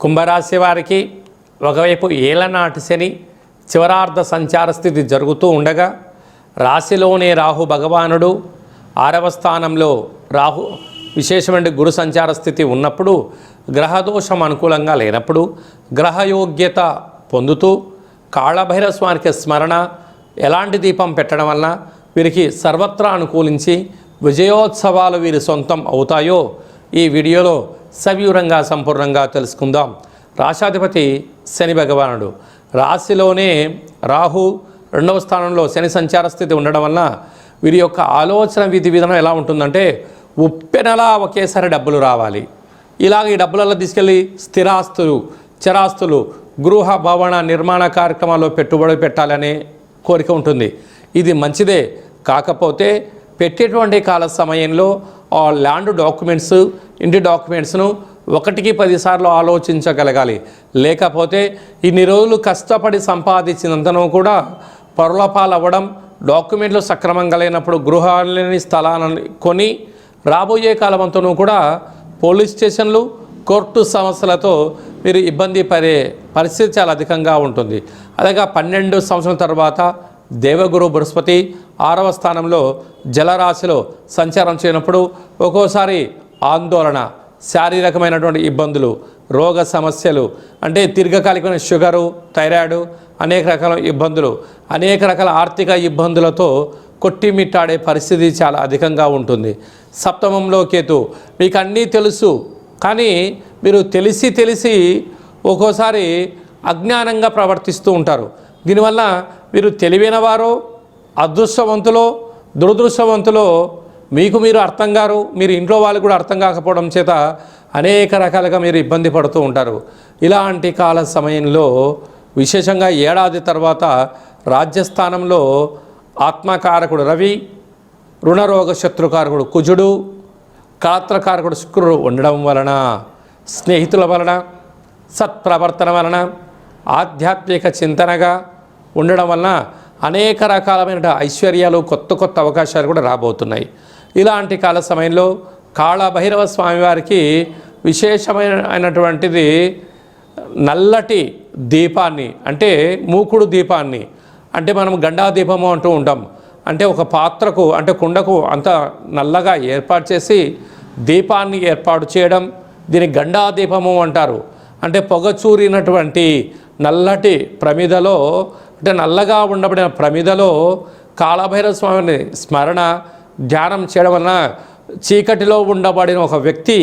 కుంభరాశి వారికి ఒకవైపు ఏలనాటి శని చివరార్ధ సంచార స్థితి జరుగుతూ ఉండగా రాశిలోనే రాహు భగవానుడు 6వ స్థానంలో రాహు విశేషమైన గురు సంచార స్థితి ఉన్నప్పుడు గ్రహదోషం అనుకూలంగా లేనప్పుడు గ్రహయోగ్యత పొందుతూ కాళభైరవ స్వామికి స్మరణ ఎలాంటి దీపం పెట్టడం వలన వీరికి సర్వత్రా అనుకూలించి విజయోత్సవాలు వీరి సొంతం అవుతాయో ఈ వీడియోలో సవివరంగా సంపూర్ణంగా తెలుసుకుందాం. రాశాధిపతి శని భగవానుడు రాశిలోనే రాహు 2వ స్థానంలో శని సంచార స్థితి ఉండడం వలన వీరి యొక్క ఆలోచన విధి విధానం ఎలా ఉంటుందంటే ఉప్పెనలా ఒకేసారి డబ్బులు రావాలి, ఇలాగ ఈ డబ్బులలో తీసుకెళ్ళి స్థిరాస్తులు చరాస్తులు గృహ భవన నిర్మాణ కార్యక్రమాల్లో పెట్టుబడి పెట్టాలనే కోరిక ఉంటుంది. ఇది మంచిదే, కాకపోతే పెట్టేటువంటి కాల సమయంలో ఆ ల్యాండ్ డాక్యుమెంట్స్ ఇంటి డాక్యుమెంట్స్ను 1కి 10 సార్లు ఆలోచించగలగాలి. లేకపోతే ఇన్ని రోజులు కష్టపడి సంపాదించినంతను కూడా పొరలపాలు అవ్వడం, డాక్యుమెంట్లు సక్రమంగా లేనప్పుడు గృహాలని స్థలాలను కొని రాబోయే కాలమంతను కూడా పోలీస్ స్టేషన్లు కోర్టు సమస్యలతో మీరు ఇబ్బంది పడే పరిస్థితి చాలా అధికంగా ఉంటుంది. అలాగే 12 సంవత్సరాల తర్వాత దేవగురు బృహస్పతి 6వ స్థానంలో జలరాశిలో సంచారం చేయనప్పుడు ఒక్కోసారి ఆందోళన, శారీరకమైనటువంటి ఇబ్బందులు, రోగ సమస్యలు అంటే దీర్ఘకాలికమైన షుగరు, థైరాయిడ్, అనేక రకాల ఇబ్బందులు, అనేక రకాల ఆర్థిక ఇబ్బందులతో కొట్టిమిట్టాడే పరిస్థితి చాలా అధికంగా ఉంటుంది. సప్తమంలో కేతు, మీకు అన్నీ తెలుసు కానీ మీరు తెలిసి ఒక్కోసారి అజ్ఞానంగా ప్రవర్తిస్తూ ఉంటారు. దీనివల్ల మీరు తెలివైన వారో అదృష్టవంతులో దురదృష్టవంతులో మీకు మీరు అర్థం గారు, మీరు ఇంట్లో వాళ్ళు కూడా అర్థం కాకపోవడం చేత అనేక రకాలుగా మీరు ఇబ్బంది పడుతూ ఉంటారు. ఇలాంటి కాల సమయంలో విశేషంగా ఏడాది తర్వాత రాజ్యస్థానంలో ఆత్మకారకుడు రవి, రుణరోగ శత్రుకారకుడు కుజుడు, కాత్రకారకుడు శుక్రుడు ఉండడం వలన స్నేహితుల వలన సత్ప్రవర్తన వలన ఆధ్యాత్మిక చింతనగా ఉండడం వలన అనేక రకాలమైన ఐశ్వర్యాలు, కొత్త అవకాశాలు కూడా రాబోతున్నాయి. ఇలాంటి కాల సమయంలో కాళభైరవ స్వామివారికి విశేషమైనటువంటిది నల్లటి దీపాన్ని అంటే మూకుడు దీపాన్ని అంటే మనం గండా దీపము అంటూ ఉంటాం. అంటే ఒక పాత్రకు అంటే కుండకు అంత నల్లగా ఏర్పాటు చేసి దీపాన్ని ఏర్పాటు చేయడం, దీన్ని గండా దీపము అంటారు. అంటే పొగచూరినటువంటి నల్లటి ప్రమిదలో అంటే నల్లగా ఉండబడిన ప్రమిదలో కాళభైరవ స్వామిని స్మరణ ధ్యానం చేయడం వలన చీకటిలో ఉండబడిన ఒక వ్యక్తి